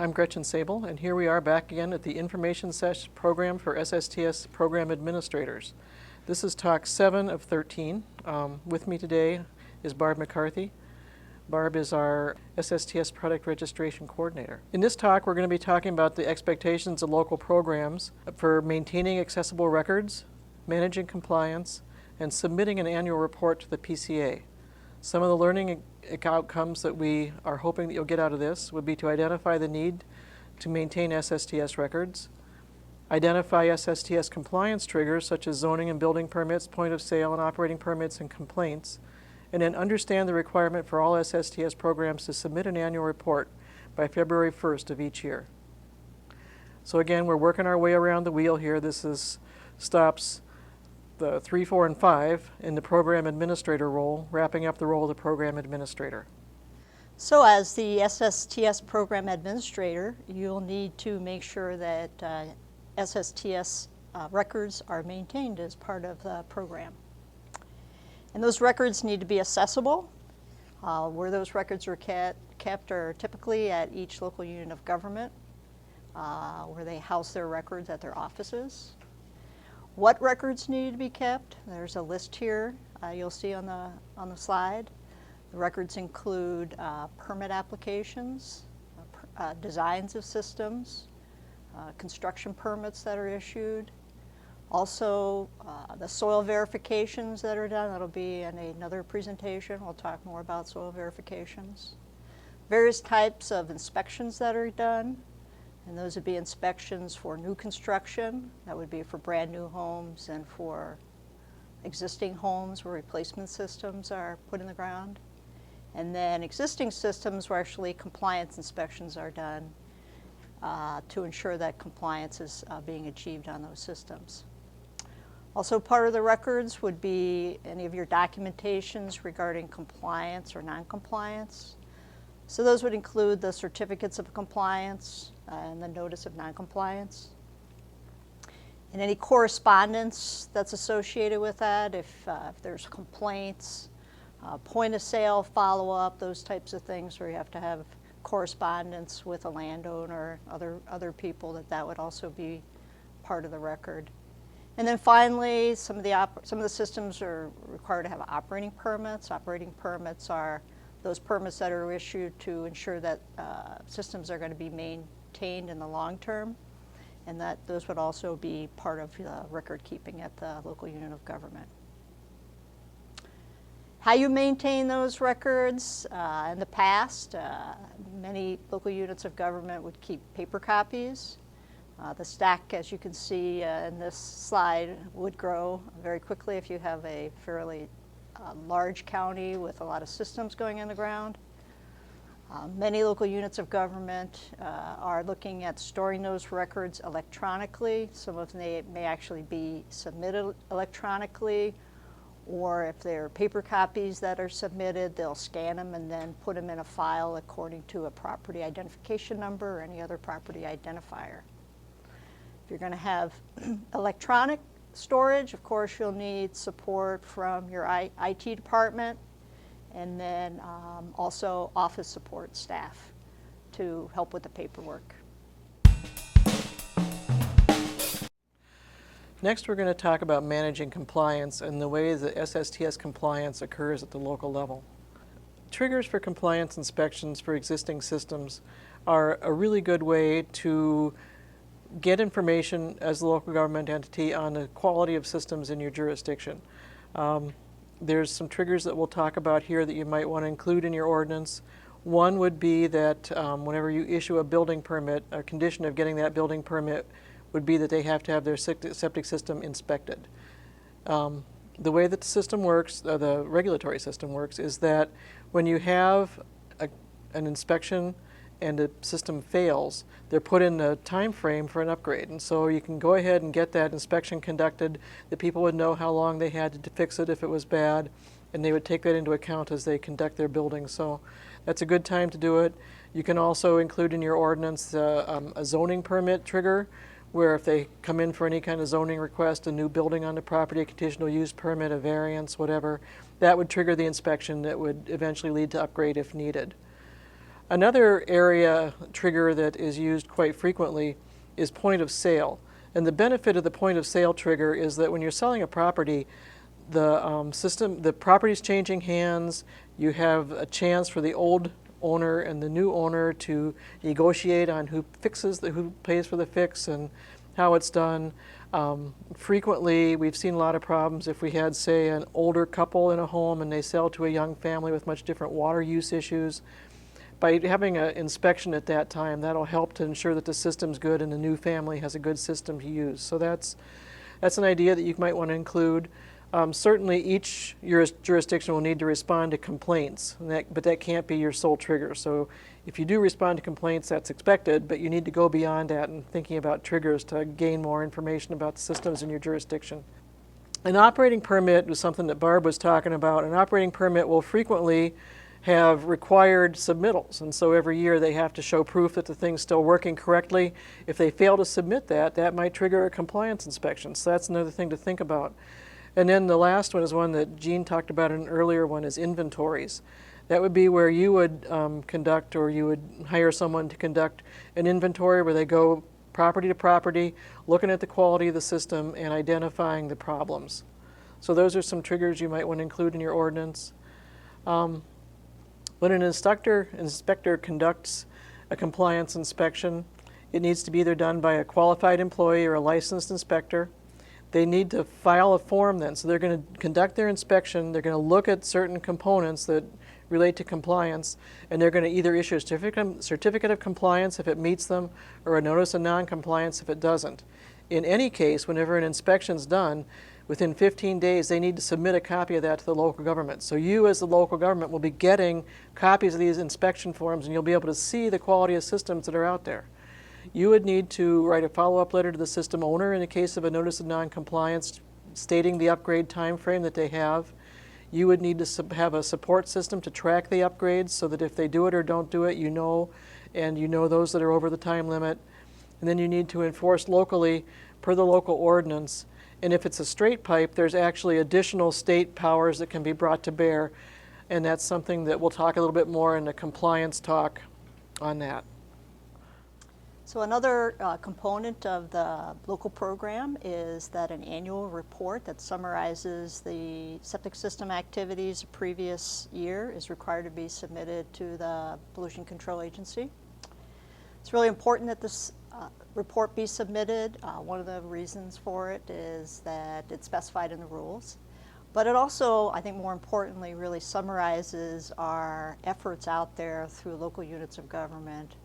I'm Gretchen Sable, and here we are back again at the Information Session Program for SSTS Program Administrators. This is Talk 7 of 13. With me today is Barb McCarthy. Barb is our SSTS Product Registration Coordinator. In this talk, we're going to be talking about the expectations of local programs for maintaining accessible records, managing compliance, and submitting an annual report to the PCA. Some of the learning outcomes that we are hoping that you'll get out of this would be to identify the need to maintain SSTS records, identify SSTS compliance triggers such as zoning and building permits, point of sale and operating permits, and complaints, and then understand the requirement for all SSTS programs to submit an annual report by February 1st of each year. So again, we're working our way around the wheel here. This is stops the 3, 4, and 5 in the program administrator role, wrapping up the role of the program administrator. So as the SSTS program administrator, you'll need to make sure that SSTS records are maintained as part of the program. And those records need to be accessible. Where those records are kept are typically at each local unit of government, where they house their records at their offices. What records need to be kept? There's a list here you'll see on the slide. The records include permit applications, designs of systems, construction permits that are issued, also the soil verifications that are done. That'll be in another presentation. We'll talk more about soil verifications. Various types of inspections that are done. And those would be inspections for new construction. That would be for brand new homes and for existing homes where replacement systems are put in the ground. And then existing systems where actually compliance inspections are done to ensure that compliance is being achieved on those systems. Also part of the records would be any of your documentations regarding compliance or non-compliance. So those would include the certificates of compliance and the notice of non-compliance. And any correspondence that's associated with that, if there's complaints, point of sale follow-up, those types of things where you have to have correspondence with a landowner, other people, that would also be part of the record. And then finally, some of the systems are required to have operating permits. Operating permits are those permits that are issued to ensure that systems are going to be maintained in the long term, and that those would also be part of record keeping at the local unit of government. How you maintain those records? In the past, many local units of government would keep paper copies. The stack, as you can see in this slide, would grow very quickly if you have a fairly large county with a lot of systems going in the ground. Many local units of government are looking at storing those records electronically. Some of them may actually be submitted electronically, or if they're paper copies that are submitted, they'll scan them and then put them in a file according to a property identification number or any other property identifier. If you're going to have electronic storage, of course, you'll need support from your IT department, and then also office support staff to help with the paperwork. Next, we're going to talk about managing compliance and the way that SSTS compliance occurs at the local level. Triggers for compliance inspections for existing systems are a really good way to get information as a local government entity on the quality of systems in your jurisdiction. There's some triggers that we'll talk about here that you might want to include in your ordinance. One would be that whenever you issue a building permit, a condition of getting that building permit would be that they have to have their septic system inspected. The way that the system works, the regulatory system works, is that when you have an inspection and the system fails, they're put in a time frame for an upgrade. And so you can go ahead and get that inspection conducted. The people would know how long they had to fix it if it was bad, and they would take that into account as they conduct their building. So that's a good time to do it. You can also include in your ordinance a zoning permit trigger, where if they come in for any kind of zoning request, a new building on the property, a conditional use permit, a variance, whatever, that would trigger the inspection that would eventually lead to upgrade if needed. Another area trigger that is used quite frequently is point of sale. And the benefit of the point of sale trigger is that when you're selling a property, the property's changing hands. You have a chance for the old owner and the new owner to negotiate on who pays for the fix and how it's done. Frequently, we've seen a lot of problems if we had, say, an older couple in a home and they sell to a young family with much different water use issues. By having an inspection at that time, that'll help to ensure that the system's good and the new family has a good system to use. So that's an idea that you might want to include. Certainly each jurisdiction will need to respond to complaints, but that can't be your sole trigger. So if you do respond to complaints, that's expected, but you need to go beyond that and thinking about triggers to gain more information about the systems in your jurisdiction. An operating permit was something that Barb was talking about. An operating permit will frequently have required submittals, and so every year they have to show proof that the thing's still working correctly. If they fail to submit that, that might trigger a compliance inspection, so that's another thing to think about. And then the last one is one that Jean talked about in an earlier one, is inventories. That would be where you would conduct, or you would hire someone to conduct an inventory where they go property to property, looking at the quality of the system and identifying the problems. So those are some triggers you might want to include in your ordinance. When an inspector conducts a compliance inspection, it needs to be either done by a qualified employee or a licensed inspector. They need to file a form then. So they're going to conduct their inspection, they're going to look at certain components that relate to compliance, and they're going to either issue a certificate of compliance if it meets them, or a notice of non-compliance if it doesn't. In any case, whenever an inspection's done, within 15 days they need to submit a copy of that to the local government. So you as the local government will be getting copies of these inspection forms, and you'll be able to see the quality of systems that are out there. You would need to write a follow-up letter to the system owner in the case of a notice of non-compliance stating the upgrade time frame that they have. You would need to have a support system to track the upgrades so that if they do it or don't do it, you know, and you know those that are over the time limit. And then you need to enforce locally per the local ordinance. And if it's a straight pipe, there's actually additional state powers that can be brought to bear. And that's something that we'll talk a little bit more in the compliance talk on that. So another component of the local program is that an annual report that summarizes the septic system activities the previous year is required to be submitted to the Pollution Control Agency. It's really important that this report be submitted. One of the reasons for it is that it's specified in the rules. But it also, I think more importantly, really summarizes our efforts out there through local units of government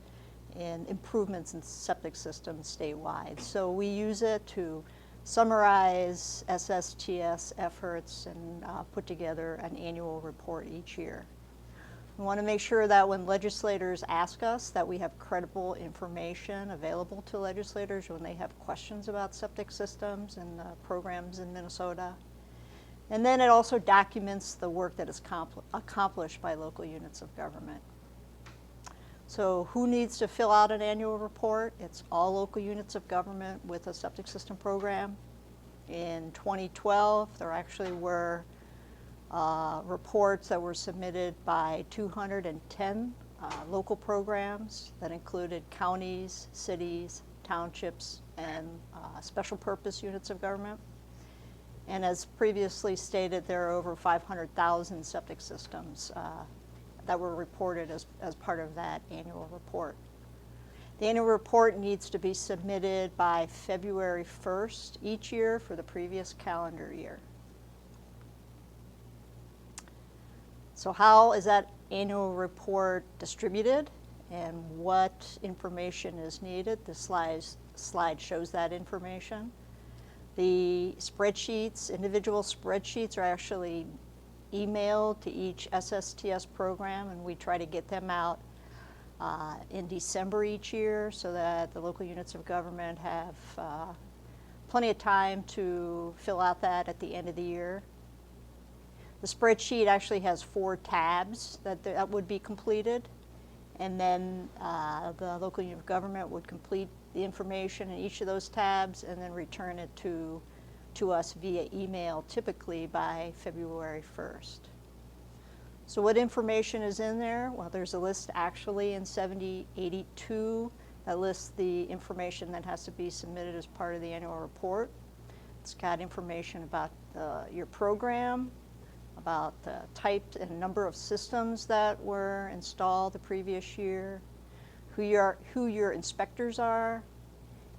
in improvements in septic systems statewide. So we use it to summarize SSTS efforts and put together an annual report each year. We want to make sure that when legislators ask us that we have credible information available to legislators when they have questions about septic systems and programs in Minnesota. And then it also documents the work that is accomplished by local units of government. So who needs to fill out an annual report? It's all local units of government with a septic system program. In 2012, there actually were reports that were submitted by 210 local programs that included counties, cities, townships, and special purpose units of government. And as previously stated, there are over 500,000 septic systems that were reported as part of that annual report. The annual report needs to be submitted by February 1st each year for the previous calendar year. So how is that annual report distributed and what information is needed? This slide shows that information. The spreadsheets, individual spreadsheets, are actually emailed to each SSTS program, and we try to get them out in December each year so that the local units of government have plenty of time to fill out that at the end of the year. The spreadsheet actually has 4 tabs that would be completed, and then the local unit of government would complete the information in each of those tabs and then return it to us via email, typically by February 1st. So what information is in there? Well, there's a list actually in 7082 that lists the information that has to be submitted as part of the annual report. It's got information about your program, about the type and number of systems that were installed the previous year, who your inspectors are,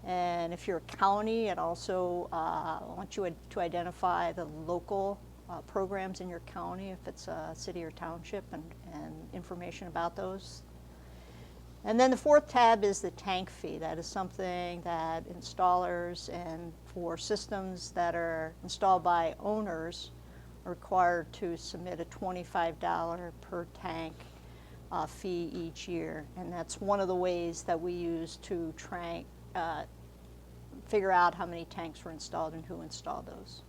and if you're a county, it also wants you to identify the local programs in your county, if it's a city or township, and information about those. And then the fourth tab is the tank fee. That is something that installers and for systems that are installed by owners are required to submit a $25 per tank fee each year. And that's one of the ways that we use to figure out how many tanks were installed and who installed those.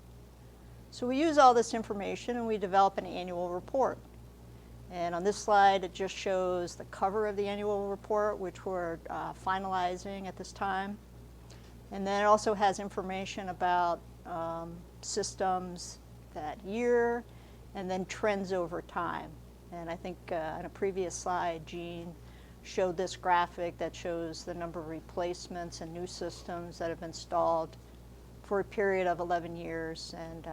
So we use all this information and we develop an annual report. And on this slide, it just shows the cover of the annual report, which we're finalizing at this time. And then it also has information about systems that year and then trends over time. And I think in a previous slide, Jean showed this graphic that shows the number of replacements and new systems that have been installed for a period of 11 years, and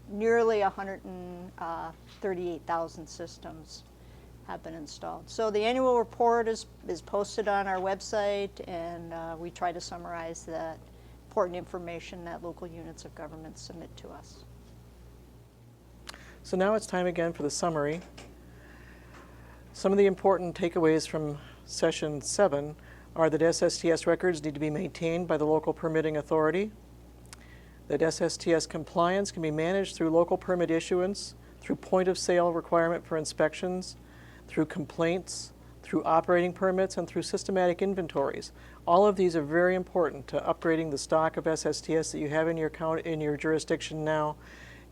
nearly 138,000 systems have been installed. So the annual report is posted on our website, and we try to summarize the important information that local units of government submit to us. So now it's time again for the summary. Some of the important takeaways from session 7 are that SSTS records need to be maintained by the local permitting authority, that SSTS compliance can be managed through local permit issuance, through point of sale requirement for inspections, through complaints, through operating permits, and through systematic inventories. All of these are very important to upgrading the stock of SSTS that you have in your jurisdiction now,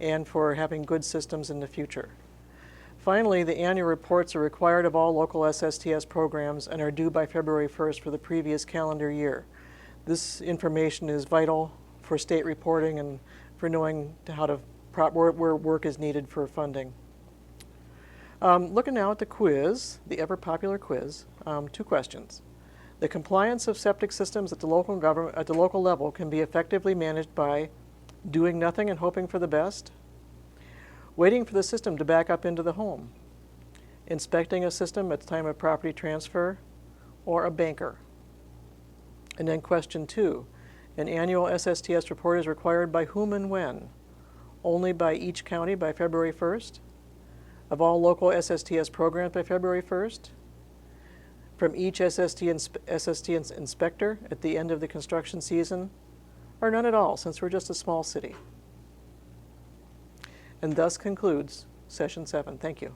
and for having good systems in the future. Finally, the annual reports are required of all local SSTS programs and are due by February 1st for the previous calendar year. This information is vital for state reporting and for knowing where work is needed for funding. Looking now at the quiz, the ever popular quiz, 2 questions. The compliance of septic systems at the local level can be effectively managed by doing nothing and hoping for the best, waiting for the system to back up into the home, inspecting a system at the time of property transfer, or a banker. And then question 2, an annual SSTS report is required by whom and when? Only by each county by February 1st? Of all local SSTS programs by February 1st? From each SST inspector at the end of the construction season? Or none at all, since we're just a small city? And thus concludes session 7. Thank you.